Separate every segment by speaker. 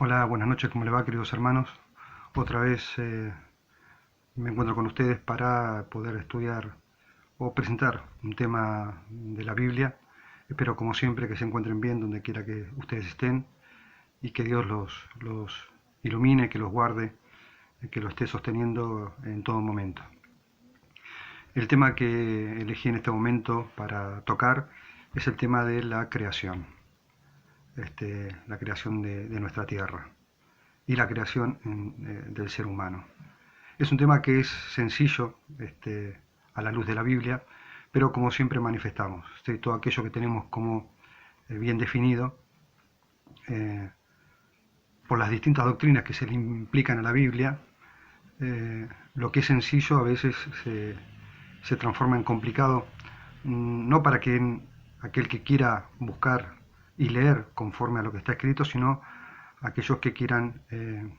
Speaker 1: Hola, buenas noches, ¿cómo le va, queridos hermanos? Otra vez me encuentro con ustedes para poder estudiar o presentar un tema de la Biblia. Espero, como siempre, que se encuentren bien donde quiera que ustedes estén y que Dios los ilumine, que los guarde, que los esté sosteniendo en todo momento. El tema que elegí en este momento para tocar es el tema de la creación, la creación de nuestra tierra y la creación del ser humano. Es un tema que es sencillo a la luz de la Biblia, pero como siempre manifestamos, todo aquello que tenemos como bien definido eh, por las distintas doctrinas que se le implican a la Biblia, lo que es sencillo a veces se transforma en complicado, no para que aquel que quiera buscar y leer conforme a lo que está escrito, sino aquellos que quieran eh,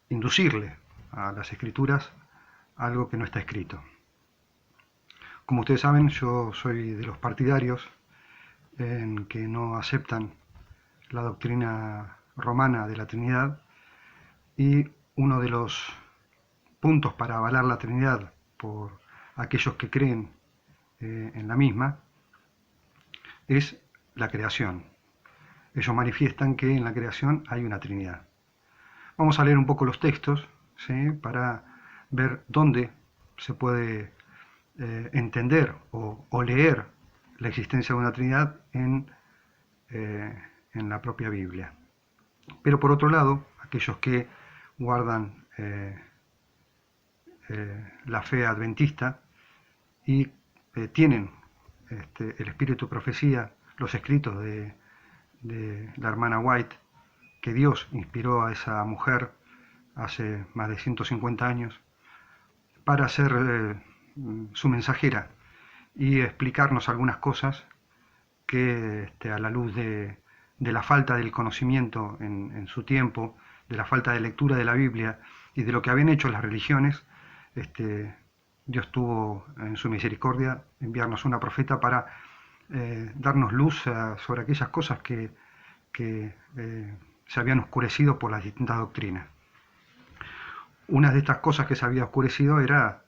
Speaker 1: inducirle a las escrituras algo que no está escrito. Como ustedes saben, yo soy de los partidarios en que no aceptan la doctrina romana de la Trinidad, y uno de los puntos para avalar la Trinidad por aquellos que creen en la misma es la creación. Ellos manifiestan que en la creación hay una Trinidad. Vamos a leer un poco los textos, ¿sí?, para ver dónde se puede entender o leer la existencia de una Trinidad en la propia Biblia. Pero por otro lado, aquellos que guardan la fe adventista y tienen el espíritu de profecía, los escritos de la hermana White, que Dios inspiró a esa mujer hace más de 150 años para ser su mensajera y explicarnos algunas cosas que a la luz de la falta del conocimiento en su tiempo, de la falta de lectura de la Biblia y de lo que habían hecho las religiones, Dios tuvo en su misericordia enviarnos una profeta para darnos luz sobre aquellas cosas que se habían oscurecido por las distintas doctrinas. Una de estas cosas que se había oscurecido era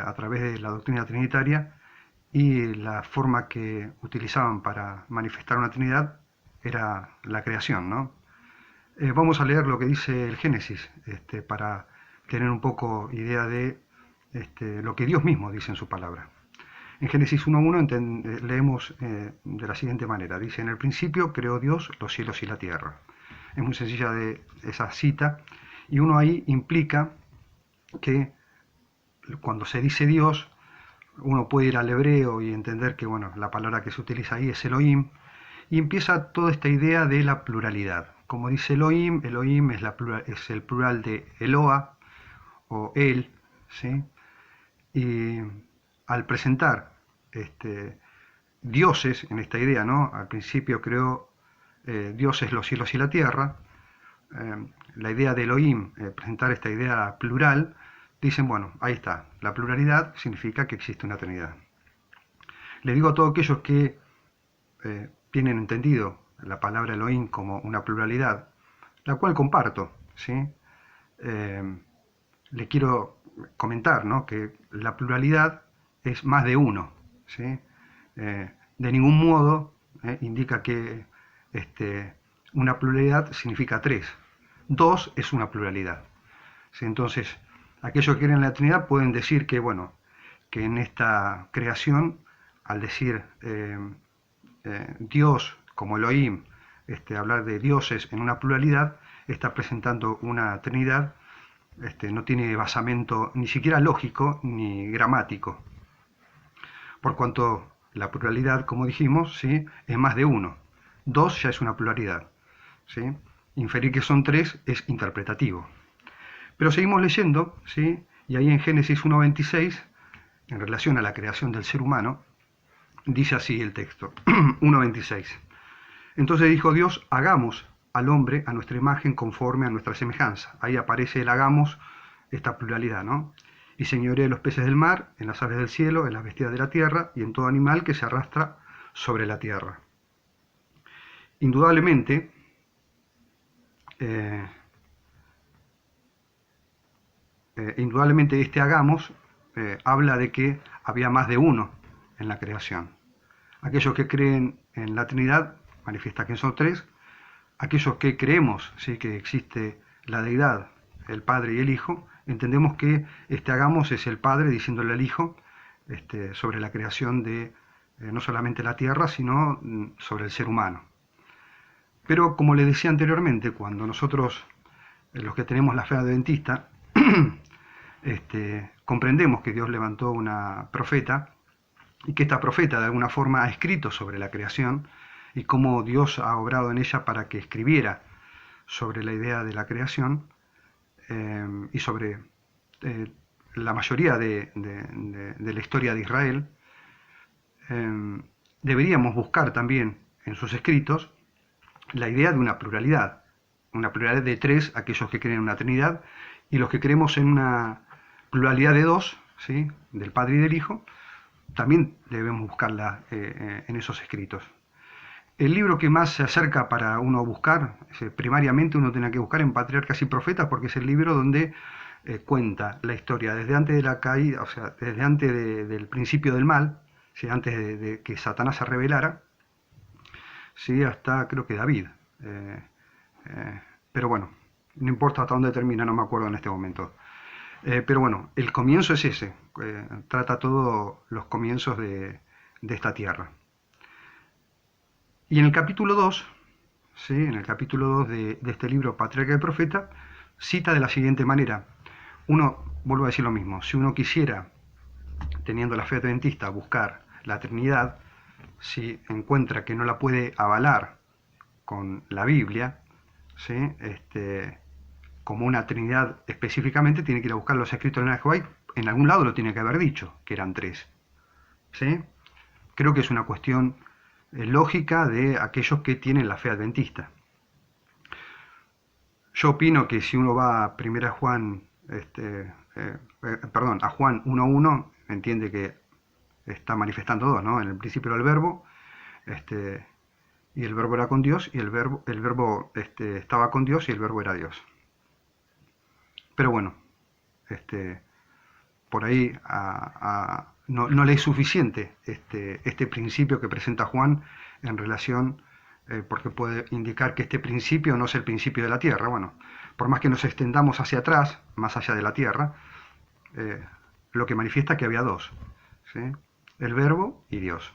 Speaker 1: a través de la doctrina trinitaria, y la forma que utilizaban para manifestar una Trinidad era la creación, ¿no? Vamos a leer lo que dice el Génesis para tener un poco idea de lo que Dios mismo dice en su palabra. En Génesis 1.1 leemos de la siguiente manera. Dice: en el principio creó Dios los cielos y la tierra. Es muy sencilla esa cita, y uno ahí implica que cuando se dice Dios, uno puede ir al hebreo y entender que bueno, la palabra que se utiliza ahí es Elohim, y empieza toda esta idea de la pluralidad. Como dice Elohim, Elohim es el plural de Eloa o El, ¿sí? Y al presentar dioses en esta idea, ¿no? Al principio creó dioses los cielos y la tierra. La idea de Elohim, presentar esta idea plural, dicen, bueno, ahí está, la pluralidad significa que existe una Trinidad. Le digo a todos aquellos que tienen entendido la palabra Elohim como una pluralidad, la cual comparto, ¿sí? Le quiero comentar, ¿no?, que la pluralidad es más de uno, ¿sí? De ningún modo indica que una pluralidad significa tres. Dos es una pluralidad, ¿sí? Entonces, aquellos que creen en la Trinidad pueden decir que, bueno, que en esta creación, al decir Dios como Elohim, hablar de dioses en una pluralidad, está presentando una Trinidad, no tiene basamento ni siquiera lógico ni gramático, por cuanto la pluralidad, como dijimos, ¿sí?, es más de uno. Dos ya es una pluralidad, ¿sí? Inferir que son tres es interpretativo. Pero seguimos leyendo, ¿sí? Y ahí en Génesis 1.26, en relación a la creación del ser humano, dice así el texto, 1.26. Entonces dijo Dios: hagamos al hombre a nuestra imagen, conforme a nuestra semejanza. Ahí aparece el hagamos, esta pluralidad, ¿no? Y señoree los peces del mar, en las aves del cielo, en las bestias de la tierra y en todo animal que se arrastra sobre la tierra. Indudablemente, eh, indudablemente este hagamos habla de que había más de uno en la creación. Aquellos que creen en la Trinidad manifiesta que son tres. Aquellos que creemos, ¿sí?, que existe la deidad, el Padre y el Hijo, entendemos que este hagamos es el Padre diciéndole al Hijo sobre la creación de no solamente la tierra, sino sobre el ser humano. Pero como les decía anteriormente, cuando nosotros, los que tenemos la fe adventista, comprendemos que Dios levantó una profeta y que esta profeta de alguna forma ha escrito sobre la creación y cómo Dios ha obrado en ella para que escribiera sobre la idea de la creación y sobre la mayoría de la historia de Israel. Deberíamos buscar también en sus escritos la idea de una pluralidad de tres, aquellos que creen en una Trinidad, y los que creemos en una pluralidad de dos, ¿sí?, del Padre y del Hijo, también debemos buscarla en esos escritos. El libro que más se acerca para uno buscar, primariamente uno tiene que buscar en Patriarcas y Profetas, porque es el libro donde cuenta la historia desde antes de la caída, o sea, desde antes del principio del mal, ¿sí?, antes de que Satanás se rebelara, ¿sí?, hasta creo que David. Pero bueno, no importa hasta dónde termina, no me acuerdo en este momento. Pero bueno, el comienzo es ese, trata todos los comienzos de esta tierra. Y en el capítulo 2, ¿sí?, en el capítulo 2 de este libro, Patriarca y Profeta, cita de la siguiente manera. Uno, vuelvo a decir lo mismo, si uno quisiera, teniendo la fe adventista, buscar la Trinidad, si encuentra que no la puede avalar con la Biblia, ¿sí?, como una Trinidad específicamente, tiene que ir a buscar los escritos de Ellen White. En algún lado lo tiene que haber dicho, que eran tres. ¿Sí? Creo que es una cuestión lógica de aquellos que tienen la fe adventista. Yo opino que si uno va a 1 Juan, a Juan 1.1, entiende que está manifestando dos, ¿no? En el principio era el verbo, y el verbo era con Dios, y el verbo estaba con Dios, y el verbo era Dios. Pero bueno, por ahí no le es suficiente este principio que presenta Juan en relación, porque puede indicar que este principio no es el principio de la tierra. Bueno, por más que nos extendamos hacia atrás, más allá de la tierra, lo que manifiesta que había dos, ¿sí?, el verbo y Dios,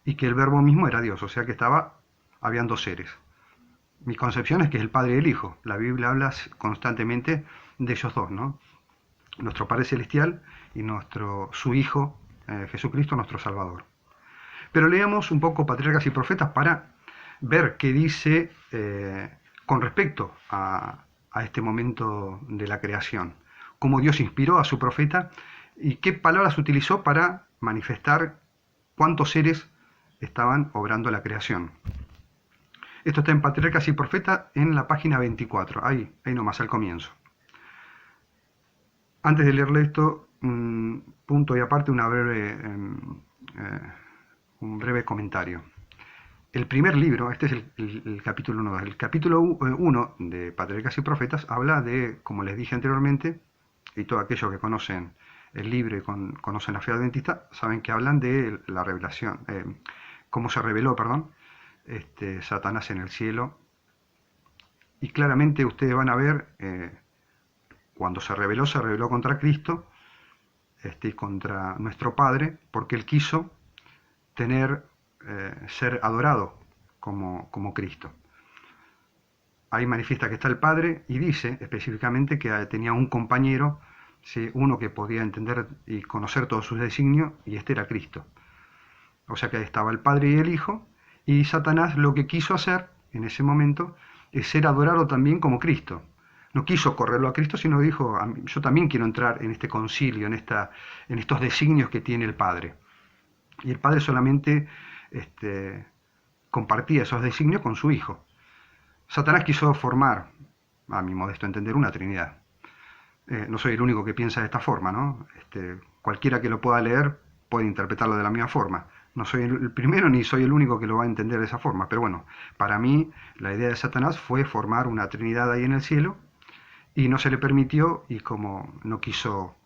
Speaker 1: y que el verbo mismo era Dios, o sea que habían dos seres. Mi concepción es que es el Padre y el Hijo. La Biblia habla constantemente de ellos dos, ¿no? Nuestro Padre Celestial y su Hijo, Jesucristo, nuestro Salvador. Pero leamos un poco Patriarcas y Profetas para ver qué dice con respecto a este momento de la creación, cómo Dios inspiró a su profeta y qué palabras utilizó para manifestar cuántos seres estaban obrando la creación. Esto está en Patriarcas y Profetas en la página 24, ahí nomás al comienzo. Antes de leerle esto, punto y aparte, un breve comentario. El primer libro, este es el capítulo 1, el capítulo 1 de Patriarcas y Profetas habla de, como les dije anteriormente, y todos aquellos que conocen el libro y conocen la fe adventista, saben que hablan de la revelación, cómo se reveló, Satanás en el cielo. Y claramente ustedes van a ver, cuando se reveló contra Cristo y contra nuestro Padre, porque Él quiso ser adorado como Cristo. Ahí manifiesta que está el Padre y dice específicamente que tenía un compañero, ¿sí?, uno que podía entender y conocer todos sus designios, y este era Cristo. O sea que ahí estaba el Padre y el Hijo, y Satanás lo que quiso hacer en ese momento es ser adorado también como Cristo. No quiso correrlo a Cristo, sino dijo, yo también quiero entrar en este concilio, en estos designios que tiene el Padre. Y el Padre solamente compartía esos designios con su Hijo. Satanás quiso formar, a mi modesto entender, una Trinidad. No soy el único que piensa de esta forma, ¿no? Cualquiera que lo pueda leer puede interpretarlo de la misma forma. No soy el primero ni soy el único que lo va a entender de esa forma, pero bueno, para mí la idea de Satanás fue formar una trinidad ahí en el cielo y no se le permitió, y como no quiso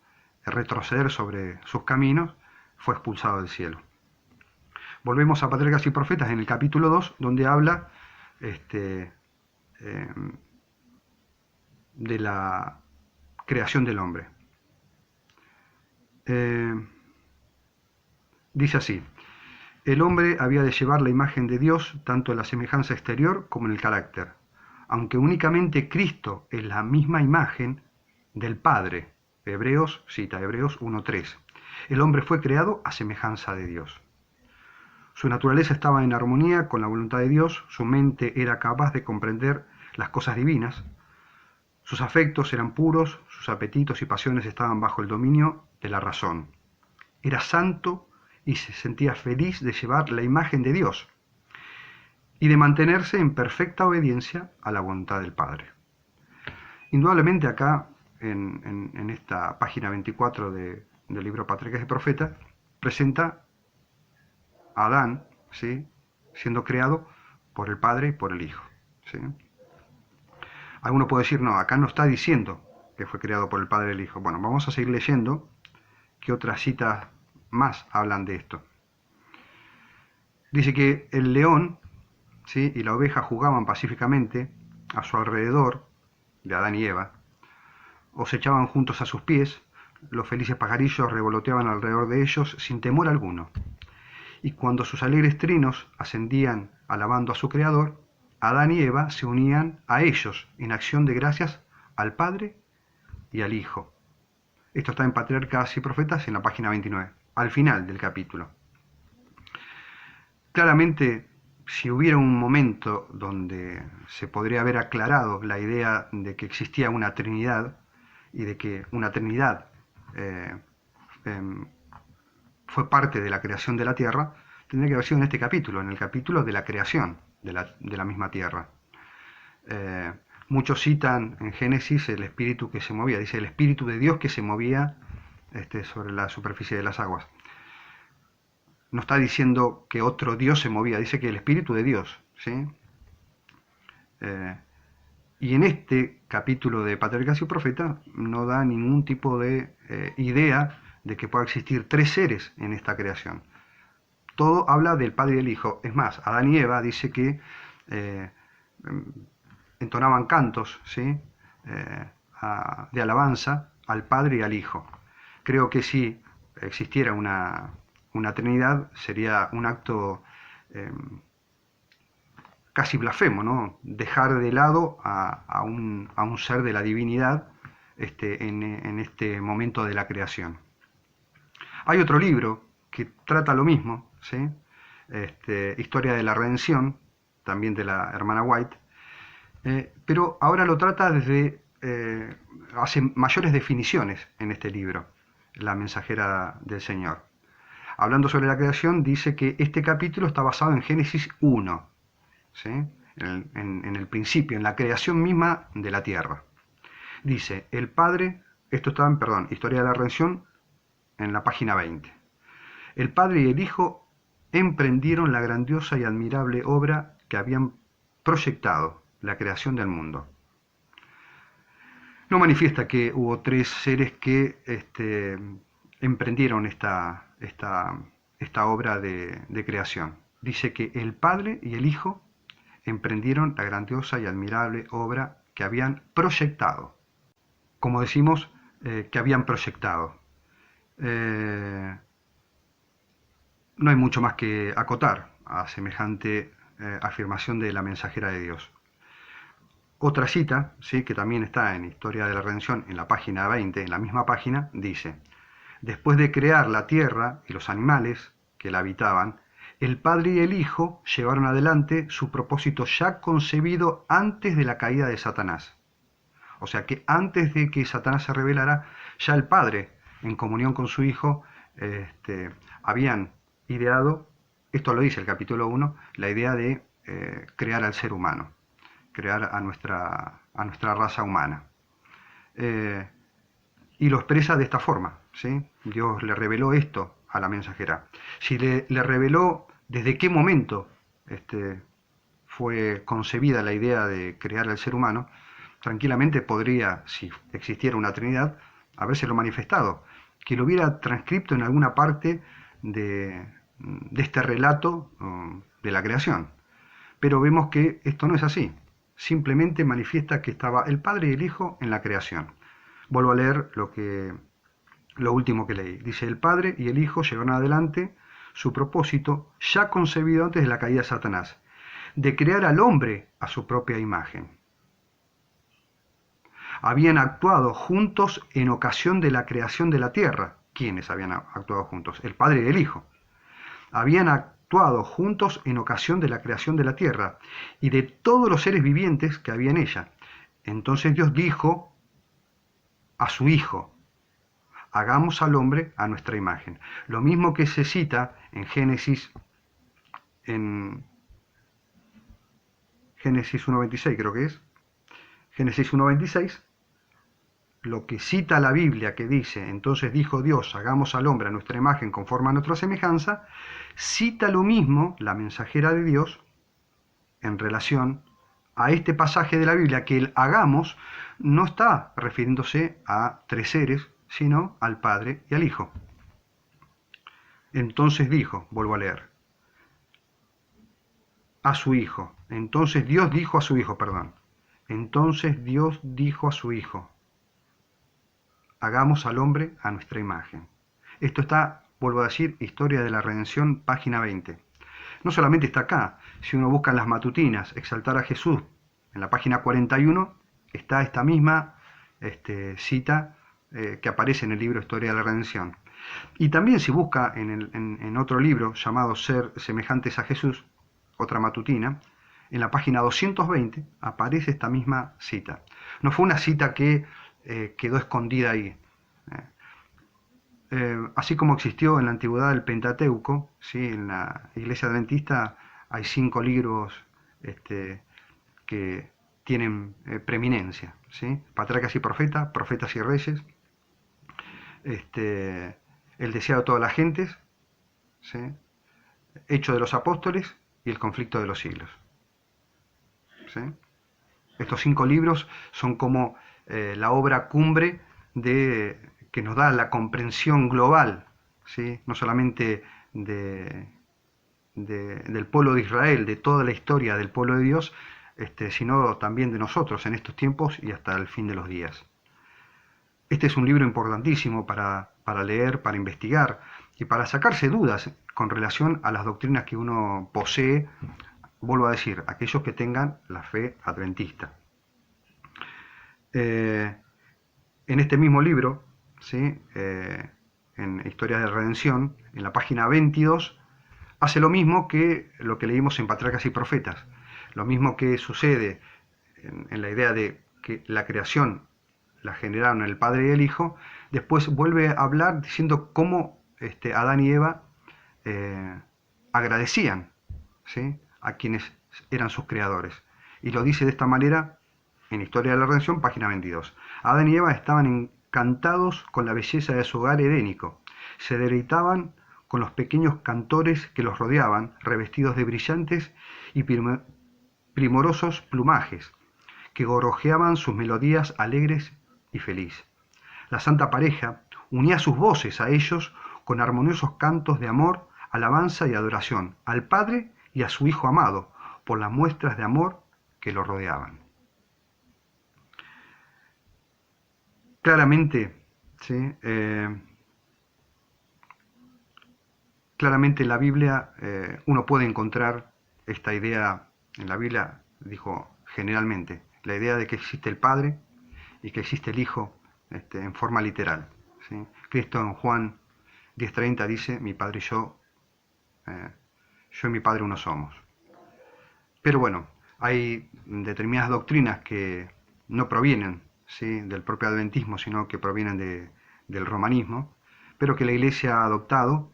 Speaker 1: retroceder sobre sus caminos, fue expulsado del cielo. Volvemos a Patriarcas y Profetas en el capítulo 2, donde habla este, eh, de la creación del hombre. Dice así: el hombre había de llevar la imagen de Dios tanto en la semejanza exterior como en el carácter, aunque únicamente Cristo es la misma imagen del Padre. Hebreos 1:3. El hombre fue creado a semejanza de Dios. Su naturaleza estaba en armonía con la voluntad de Dios, su mente era capaz de comprender las cosas divinas, sus afectos eran puros, sus apetitos y pasiones estaban bajo el dominio de la razón. Era santo y se sentía feliz de llevar la imagen de Dios y de mantenerse en perfecta obediencia a la voluntad del Padre. Indudablemente acá, en esta página 24 del libro Patriarcas y Profetas, presenta a Adán, ¿sí?, siendo creado por el Padre y por el Hijo, ¿sí? Alguno puede decir, no, acá no está diciendo que fue creado por el Padre y el Hijo. Bueno, vamos a seguir leyendo que otras citas más hablan de esto. Dice que el león, ¿sí?, y la oveja jugaban pacíficamente a su alrededor, de Adán y Eva, o se echaban juntos a sus pies, los felices pajarillos revoloteaban alrededor de ellos sin temor alguno. Y cuando sus alegres trinos ascendían alabando a su Creador, Adán y Eva se unían a ellos en acción de gracias al Padre y al Hijo. Esto está en Patriarcas y Profetas en la página 29, al final del capítulo. Claramente, si hubiera un momento donde se podría haber aclarado la idea de que existía una Trinidad y de que una Trinidad fue parte de la creación de la Tierra, tendría que haber sido en este capítulo, en el capítulo de la creación de la misma Tierra. Muchos citan en Génesis el espíritu que se movía, dice el espíritu de Dios que se movía sobre la superficie de las aguas. No está diciendo que otro Dios se movía, dice que el espíritu de Dios, ¿sí? Y en este capítulo de Patriarcas y Profetas no da ningún tipo de idea de que pueda existir tres seres en esta creación. Todo habla del Padre y el Hijo. Es más, Adán y Eva dice que entonaban cantos, ¿sí?, de alabanza al Padre y al Hijo. Creo que si existiera una Trinidad sería un acto casi blasfemo, ¿no?, dejar de lado a un ser de la divinidad en este momento de la creación. Hay otro libro que trata lo mismo, ¿sí? Historia de la Redención, también de la hermana White, pero ahora lo trata desde, hace mayores definiciones en este libro, La Mensajera del Señor. Hablando sobre la creación, dice que este capítulo está basado en Génesis 1, ¿sí?, en el principio, en la creación misma de la tierra. Dice, el Padre, esto está en, Historia de la Redención, en la página 20. El Padre y el Hijo emprendieron la grandiosa y admirable obra que habían proyectado, la creación del mundo. No manifiesta que hubo tres seres que emprendieron esta obra de creación. Dice que el Padre y el Hijo emprendieron la grandiosa y admirable obra que habían proyectado. Como decimos, que habían proyectado. No hay mucho más que acotar a semejante afirmación de la mensajera de Dios. Otra cita, ¿sí?, que también está en Historia de la Redención, en la página 20, en la misma página, dice: después de crear la tierra y los animales que la habitaban, el Padre y el Hijo llevaron adelante su propósito ya concebido antes de la caída de Satanás. O sea que antes de que Satanás se revelara, ya el Padre, en comunión con su Hijo, habían ideado, esto lo dice el capítulo 1, la idea de crear al ser humano, crear a nuestra raza humana. Y lo expresa de esta forma, ¿sí? Dios le reveló esto a la mensajera. Si le reveló desde qué momento fue concebida la idea de crear al ser humano, tranquilamente podría, si existiera una Trinidad, habérselo manifestado, que lo hubiera transcrito en alguna parte de este relato de la creación. Pero vemos que esto no es así. Simplemente manifiesta que estaba el Padre y el Hijo en la creación. Vuelvo a leer lo último que leí. Dice, el Padre y el Hijo llevaron adelante su propósito ya concebido antes de la caída de Satanás, de crear al hombre a su propia imagen. Habían actuado juntos en ocasión de la creación de la tierra. ¿Quiénes habían actuado juntos? El Padre y el Hijo. Habían actuado juntos en ocasión de la creación de la tierra y de todos los seres vivientes que había en ella. Entonces Dios dijo a su Hijo, hagamos al hombre a nuestra imagen. Lo mismo que se cita en Génesis 1.26, creo que es. Génesis 1.26, lo que cita la Biblia que dice, entonces dijo Dios, hagamos al hombre a nuestra imagen conforme a nuestra semejanza, cita lo mismo la mensajera de Dios en relación a este pasaje de la Biblia, que el hagamos no está refiriéndose a tres seres, sino al Padre y al Hijo. Entonces dijo, vuelvo a leer, a su Hijo. Entonces Dios dijo a su Hijo, perdón. Entonces Dios dijo a su Hijo, hagamos al hombre a nuestra imagen. Esto está, vuelvo a decir, Historia de la Redención, página 20. No solamente está acá, si uno busca en las matutinas, exaltar a Jesús, en la página 41, está esta misma cita que aparece en el libro Historia de la Redención. Y también si busca en otro libro llamado Ser semejantes a Jesús, otra matutina, en la página 220 aparece esta misma cita. No fue una cita que quedó escondida ahí. Así como existió en la antigüedad el Pentateuco, ¿sí? En la Iglesia Adventista hay 5 libros que tienen preeminencia, ¿sí? Patriarcas y profetas, profetas y reyes, el deseado de todas las gentes, ¿sí? Hecho de los apóstoles y el conflicto de los siglos, ¿sí? Estos 5 libros son como la obra cumbre que nos da la comprensión global, ¿sí? No solamente del pueblo de Israel, de toda la historia del pueblo de Dios, sino también de nosotros en estos tiempos y hasta el fin de los días. Este es un libro importantísimo para leer, para investigar y para sacarse dudas con relación a las doctrinas que uno posee, vuelvo a decir, aquellos que tengan la fe adventista. En este mismo libro, ¿sí? En Historia de Redención, en la página 22, hace lo mismo que lo que leímos en Patriarcas y Profetas. Lo mismo que sucede en la idea de que la creación la generaron el Padre y el Hijo, después vuelve a hablar diciendo cómo Adán y Eva agradecían, ¿sí? A quienes eran sus creadores. Y lo dice de esta manera en Historia de la Redención, página 22. Adán y Eva estaban encantados con la belleza de su hogar edénico. Se deleitaban con los pequeños cantores que los rodeaban, revestidos de brillantes y primorosos plumajes, que gorjeaban sus melodías alegres y feliz. La santa pareja unía sus voces a ellos con armoniosos cantos de amor, alabanza y adoración al Padre y a su Hijo amado, por las muestras de amor que lo rodeaban. Claramente, ¿sí? Claramente en la Biblia uno puede encontrar esta idea, en la Biblia dijo generalmente, la idea de que existe el Padre y que existe el Hijo en forma literal, ¿sí? Cristo en Juan 10:30 dice, mi Padre y yo y mi Padre uno somos. Pero bueno, hay determinadas doctrinas que no provienen, ¿sí? Del propio adventismo, sino que provienen del romanismo, pero que la Iglesia ha adoptado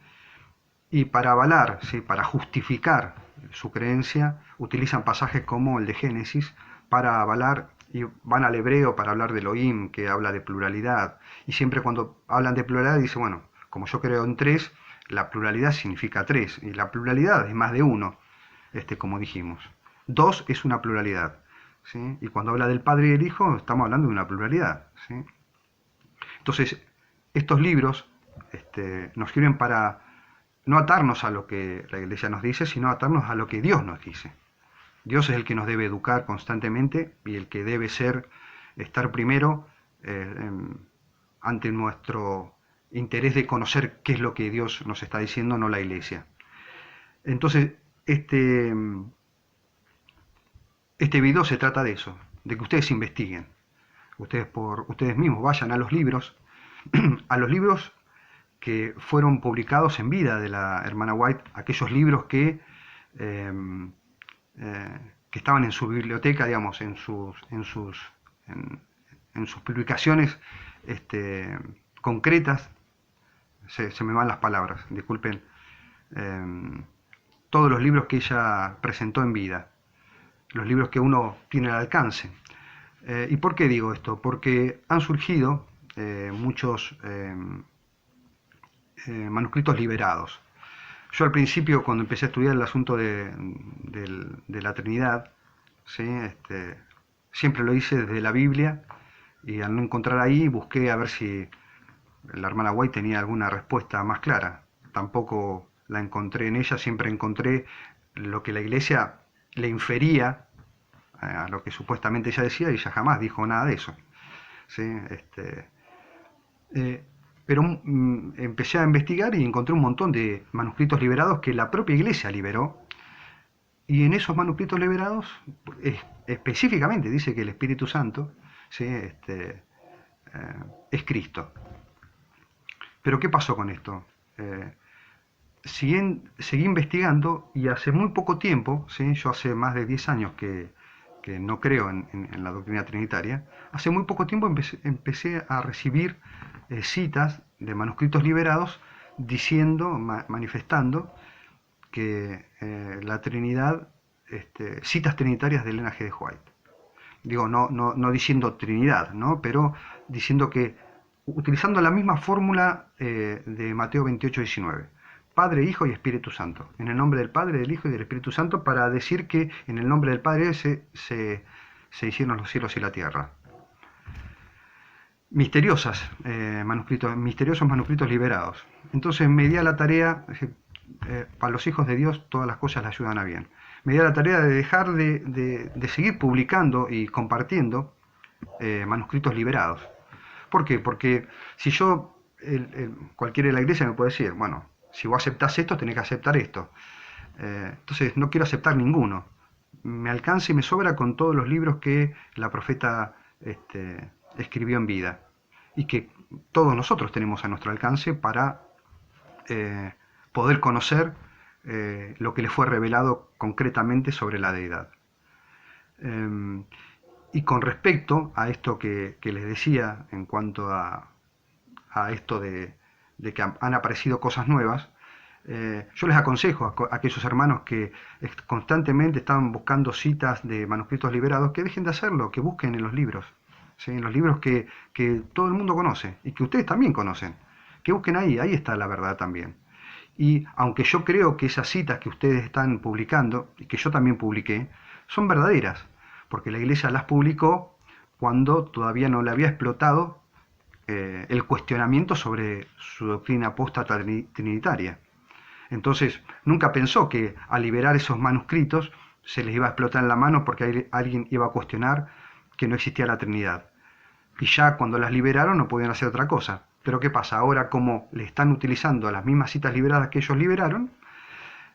Speaker 1: y para avalar, ¿sí? Para justificar su creencia, utilizan pasajes como el de Génesis para avalar, y van al hebreo para hablar del Elohim, que habla de pluralidad, y siempre cuando hablan de pluralidad dice, bueno, como yo creo en tres, la pluralidad significa tres, y la pluralidad es más de uno, como dijimos. Dos es una pluralidad, ¿sí? Y cuando habla del Padre y del Hijo, estamos hablando de una pluralidad, ¿sí? Entonces, estos libros nos sirven para no atarnos a lo que la Iglesia nos dice, sino atarnos a lo que Dios nos dice. Dios es el que nos debe educar constantemente y el que debe estar primero ante nuestro interés de conocer qué es lo que Dios nos está diciendo, no la Iglesia. Entonces, este video se trata de eso, de que ustedes investiguen. Ustedes por ustedes mismos vayan a los libros, a los libros que fueron publicados en vida de la hermana White, aquellos libros eh, que estaban en su biblioteca, digamos, en sus publicaciones concretas. Se me van las palabras, disculpen. Todos los libros que ella presentó en vida, los libros que uno tiene al alcance. ¿Y por qué digo esto? Porque han surgido muchos manuscritos liberados. Yo al principio, cuando empecé a estudiar el asunto de la Trinidad, ¿sí? Siempre lo hice desde la Biblia, y al no encontrar ahí, busqué a ver si la hermana White tenía alguna respuesta más clara. Tampoco la encontré en ella, siempre encontré lo que la Iglesia le infería a lo que supuestamente ella decía, y ella jamás dijo nada de eso, ¿sí? Pero empecé a investigar y encontré un montón de manuscritos liberados que la propia Iglesia liberó, y en esos manuscritos liberados específicamente dice que el Espíritu Santo, ¿sí? Es Cristo. Pero ¿qué pasó con esto? Seguí investigando, y hace muy poco tiempo, ¿sí? Yo hace más de 10 años que no creo en la doctrina trinitaria. Hace muy poco tiempo empecé a recibir citas de manuscritos liberados diciendo, manifestando que la Trinidad, citas trinitarias de Elena G. de White. Digo, no diciendo Trinidad, ¿no? Pero diciendo que, utilizando la misma fórmula de Mateo 28:19. Padre, Hijo y Espíritu Santo. En el nombre del Padre, del Hijo y del Espíritu Santo, para decir que en el nombre del Padre se hicieron los cielos y la tierra. Misteriosos manuscritos liberados. Entonces me di a la tarea, para los hijos de Dios todas las cosas le ayudan a bien. Me di a la tarea de dejar de seguir publicando y compartiendo manuscritos liberados. ¿Por qué? Porque si yo, cualquiera de la iglesia me puede decir, bueno, si vos aceptás esto, tenés que aceptar esto. Entonces no quiero aceptar ninguno. Me alcanza y me sobra con todos los libros que la profeta escribió en vida, y que todos nosotros tenemos a nuestro alcance para poder conocer lo que le fue revelado concretamente sobre la deidad. Y con respecto a esto que les decía en cuanto a esto de que han aparecido cosas nuevas, yo les aconsejo a aquellos hermanos que constantemente están buscando citas de manuscritos liberados, que dejen de hacerlo, que busquen en los libros, ¿sí? En los libros que todo el mundo conoce y que ustedes también conocen, que busquen ahí está la verdad también. Y aunque yo creo que esas citas que ustedes están publicando, y que yo también publiqué, son verdaderas, porque la Iglesia las publicó cuando todavía no le había explotado el cuestionamiento sobre su doctrina apóstata trinitaria. Entonces, nunca pensó que al liberar esos manuscritos se les iba a explotar en la mano porque alguien iba a cuestionar que no existía la Trinidad. Y ya cuando las liberaron no podían hacer otra cosa. Pero ¿qué pasa? Ahora, como le están utilizando las mismas citas liberadas que ellos liberaron,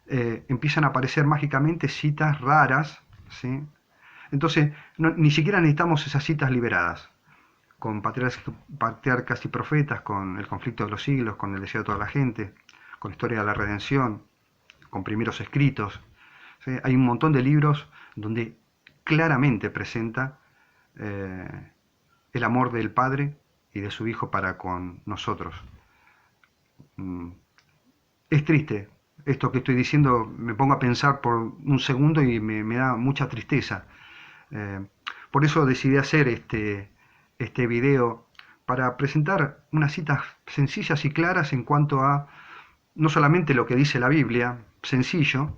Speaker 1: empiezan a aparecer mágicamente citas raras, ¿sí? Entonces, ni siquiera necesitamos esas citas liberadas. Con patriarcas y profetas, con el conflicto de los siglos, con el deseo de toda la gente, con historia de la redención, con primeros escritos, ¿sí? Hay un montón de libros donde claramente presenta el amor del Padre y de su Hijo para con nosotros. Es triste esto que estoy diciendo, me pongo a pensar por un segundo y me da mucha tristeza. Por eso decidí hacer este video, para presentar unas citas sencillas y claras en cuanto a no solamente lo que dice la Biblia, sencillo,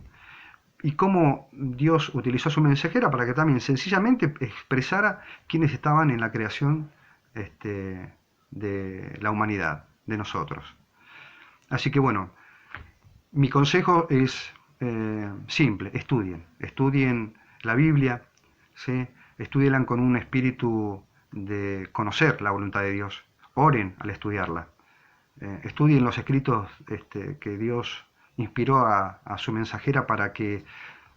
Speaker 1: y cómo Dios utilizó a su mensajera para que también sencillamente expresara quiénes estaban en la creación de la humanidad, de nosotros. Así que bueno, mi consejo es simple: estudien la Biblia, ¿sí? Estudienla con un espíritu de conocer la voluntad de Dios, oren al estudiarla, estudien los escritos que Dios inspiró a su mensajera para que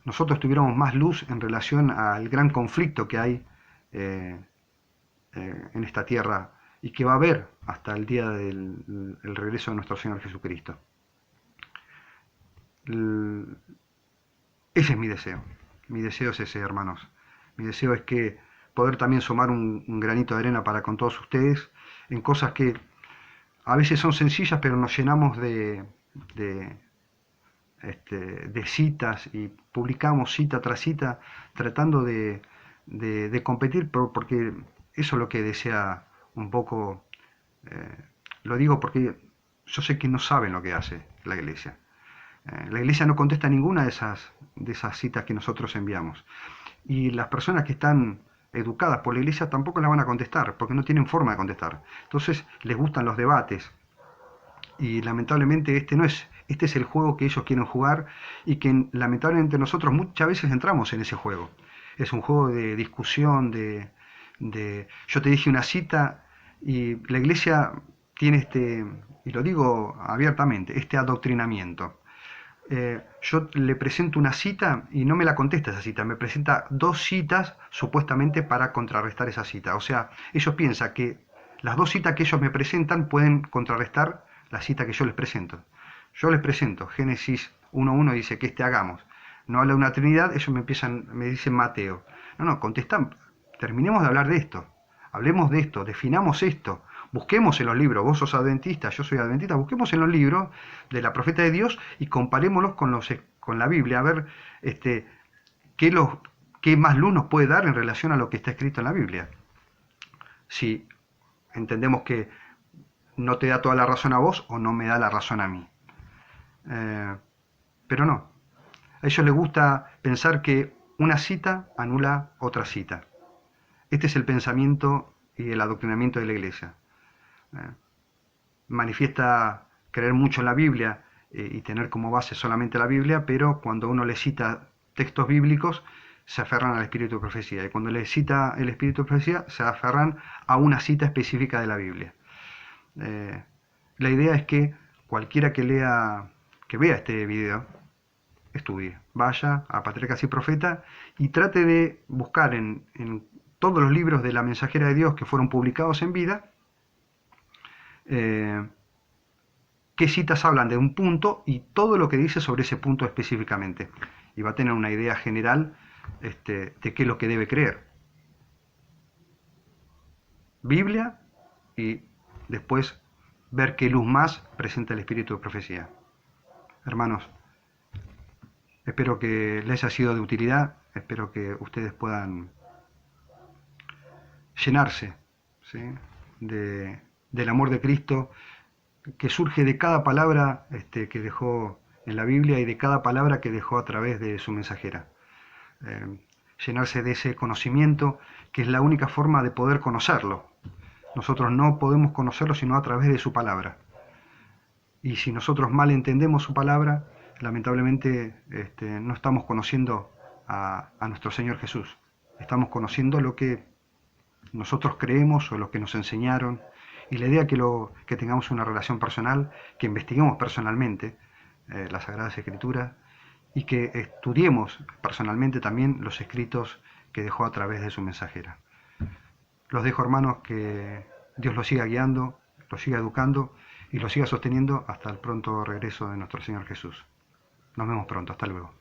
Speaker 1: nosotros tuviéramos más luz en relación al gran conflicto que hay eh, en esta tierra y que va a haber hasta el día del el regreso de nuestro Señor Jesucristo. Ese es mi deseo. Mi deseo es ese, hermanos. Mi deseo es que poder también sumar un granito de arena para con todos ustedes en cosas que a veces son sencillas, pero nos llenamos de, de citas y publicamos cita tras cita tratando de competir, porque eso es lo que desea un poco. eh, lo digo porque yo sé que no saben lo que hace la iglesia. La iglesia no contesta ninguna de esas citas que nosotros enviamos. Y las personas que están educadas por la iglesia tampoco las van a contestar, porque no tienen forma de contestar. Entonces les gustan los debates. Y lamentablemente este es el juego que ellos quieren jugar y que lamentablemente nosotros muchas veces entramos en ese juego. Es un juego de discusión, yo te dije una cita y la iglesia tiene y lo digo abiertamente, este adoctrinamiento. Yo le presento una cita y no me la contesta esa cita, me presenta dos citas supuestamente para contrarrestar esa cita. O sea, ellos piensan que las dos citas que ellos me presentan pueden contrarrestar la cita que yo les presento. Yo les presento Génesis 1.1, dice que hagamos. No habla de una Trinidad, ellos me dicen Mateo. No, contestan, terminemos de hablar de esto, hablemos de esto, definamos esto, busquemos en los libros, vos sos adventista, yo soy adventista, busquemos en los libros de la profeta de Dios y comparémoslos con la Biblia, a ver qué más luz nos puede dar en relación a lo que está escrito en la Biblia. Si entendemos que no te da toda la razón a vos o no me da la razón a mí. Pero no. A ellos les gusta pensar que una cita anula otra cita. Este es el pensamiento y el adoctrinamiento de la iglesia. Manifiesta creer mucho en la Biblia y tener como base solamente la Biblia, pero cuando uno le cita textos bíblicos se aferran al espíritu de profecía, y cuando le cita el espíritu de profecía se aferran a una cita específica de la Biblia. La idea es que cualquiera que vea este video, estudie, vaya a Patriarcas y Profeta y trate de buscar en todos los libros de la Mensajera de Dios que fueron publicados en vida, qué citas hablan de un punto y todo lo que dice sobre ese punto específicamente. Y va a tener una idea general de qué es lo que debe creer. Biblia y después ver qué luz más presenta el espíritu de profecía. Hermanos, espero que les haya sido de utilidad, espero que ustedes puedan llenarse, ¿sí?, del amor de Cristo que surge de cada palabra que dejó en la Biblia y de cada palabra que dejó a través de su mensajera. Llenarse de ese conocimiento que es la única forma de poder conocerlo. Nosotros no podemos conocerlo sino a través de su palabra. Y si nosotros mal entendemos su palabra, lamentablemente no estamos conociendo a nuestro Señor Jesús. Estamos conociendo lo que nosotros creemos o lo que nos enseñaron. Y la idea que tengamos una relación personal, que investiguemos personalmente las Sagradas Escrituras y que estudiemos personalmente también los escritos que dejó a través de su mensajera. Los dejo, hermanos, que Dios los siga guiando, los siga educando y los siga sosteniendo hasta el pronto regreso de nuestro Señor Jesús. Nos vemos pronto, hasta luego.